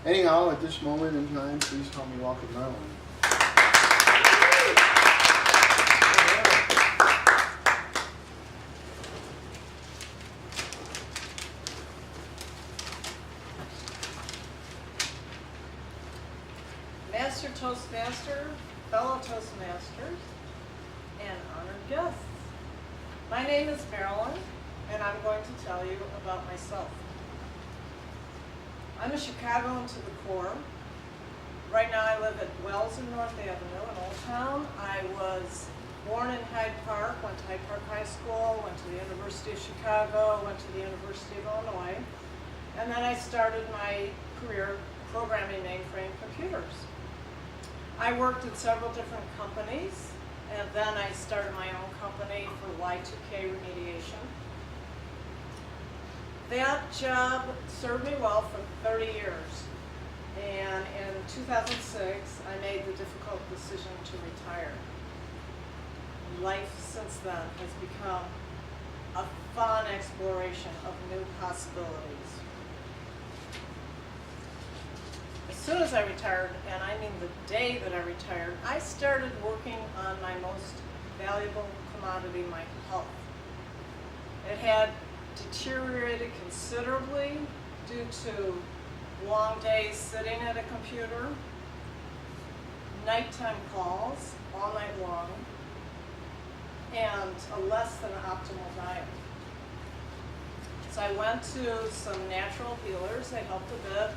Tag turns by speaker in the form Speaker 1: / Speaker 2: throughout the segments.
Speaker 1: Anyhow, at this moment in time, please help me welcome Marilyn.
Speaker 2: Master Toastmaster, fellow Toastmasters, and honored guests. My name is Marilyn, and I'm going to tell you about myself. I'm a Chicagoan to the core. Right now I live at Wells and North Avenue in Old Town. I was born in Hyde Park, went to Hyde Park High School, went to the University of Chicago, went to the University of Illinois, and then I started my career programming mainframe computers. I worked at several different companies, and then I started my own company for Y2K remediation. That job served me well for 30 years, and in 2006 I made the difficult decision to retire. Life since then has become a fun exploration of new possibilities. As soon as I retired, and I mean the day that I retired, I started working on my most valuable commodity, my health. It had deteriorated considerably due to long days sitting at a computer, nighttime calls all night long, and a less than optimal diet. So I went to some natural healers. They helped a bit.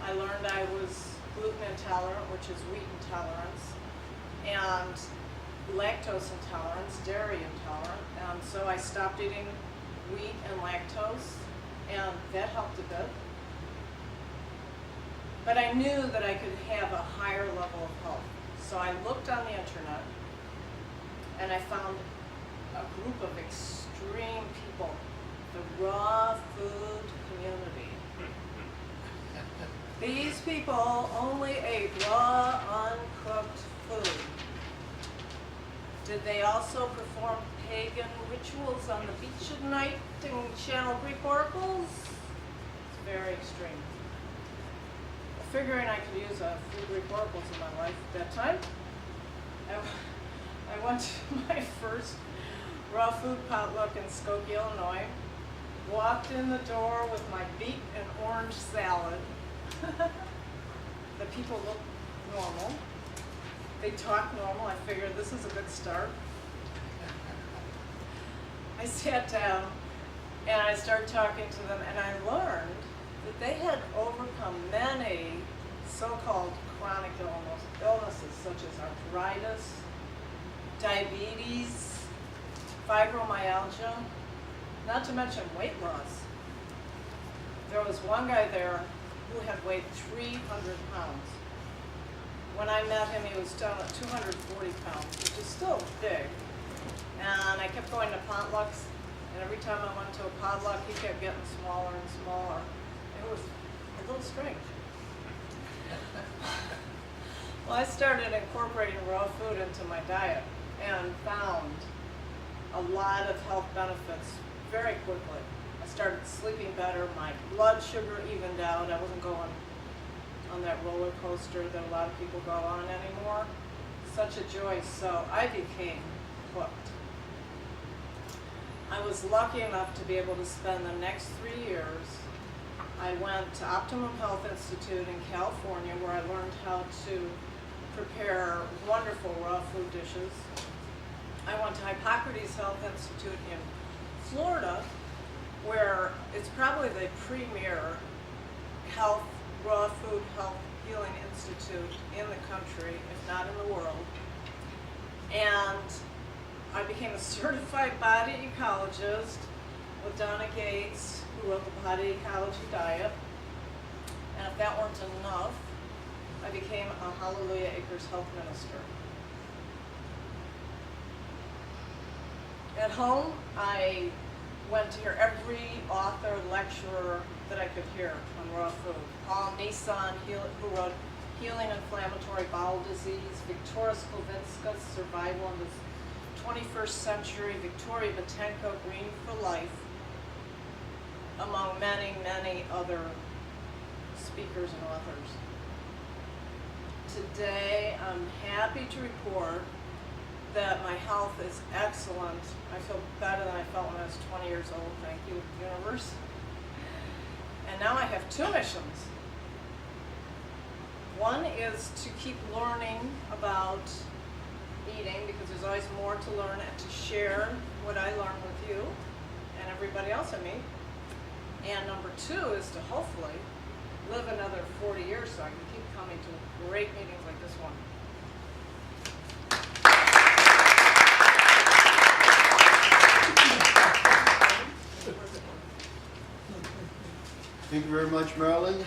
Speaker 2: I learned I was gluten intolerant, which is wheat intolerance, and lactose intolerance, dairy intolerant. And so I stopped eating wheat and lactose, and that helped a bit. But I knew that I could have a higher level of health. So I looked on the internet, and I found a group of extreme people, the raw food community. These people only ate raw, uncooked food. Did they also perform pagan rituals on the beach at night and channel Greek oracles? It's very extreme. Figuring I could use a few Greek oracles in my life at that time, I went to my first raw food potluck in Skokie, Illinois, walked in the door with my beet and orange salad. The people looked normal. They talked normal. I figured this is a good start. I sat down and I started talking to them, and I learned that they had overcome many so-called chronic illnesses such as arthritis, diabetes, fibromyalgia, not to mention weight loss. There was one guy there who had weighed 300 pounds. When I met him, he was down at 240 pounds, which is still big. And I kept going to potlucks, and every time I went to a potluck, he kept getting smaller and smaller. It was a little strange. Well, I started incorporating raw food into my diet and found a lot of health benefits very quickly. I started sleeping better, my blood sugar evened out. I wasn't going on that roller coaster that a lot of people go on anymore. Such a joy, so I became hooked. I was lucky enough to be able to spend the next 3 years. I went to Optimum Health Institute in California, where I learned how to prepare wonderful raw food dishes. I went to Hippocrates Health Institute in Florida, where it's probably the premier raw food health healing institute in the country, if not in the world. And I became a certified body ecologist with Donna Gates, who wrote the Body Ecology Diet. And if that weren't enough, I became a Hallelujah Acres health minister. At home, I went to hear every author, lecturer that I could hear on raw food. Paul Nissan, who wrote Healing Inflammatory Bowel Disease, Victoria Skovinska, Survival in the 21st Century, Victoria Batenko, Green for Life, among many, many other speakers and authors. Today, I'm happy to report that my health is excellent. I feel better than I felt when I was 20 years old, thank you, universe. And now I have two missions. One is to keep learning about eating, because there's always more to learn, and to share what I learned with you and everybody else I meet. And number two is to hopefully live another 40 years so I can keep coming to great meetings like this one.
Speaker 1: Thank you very much, Marilyn.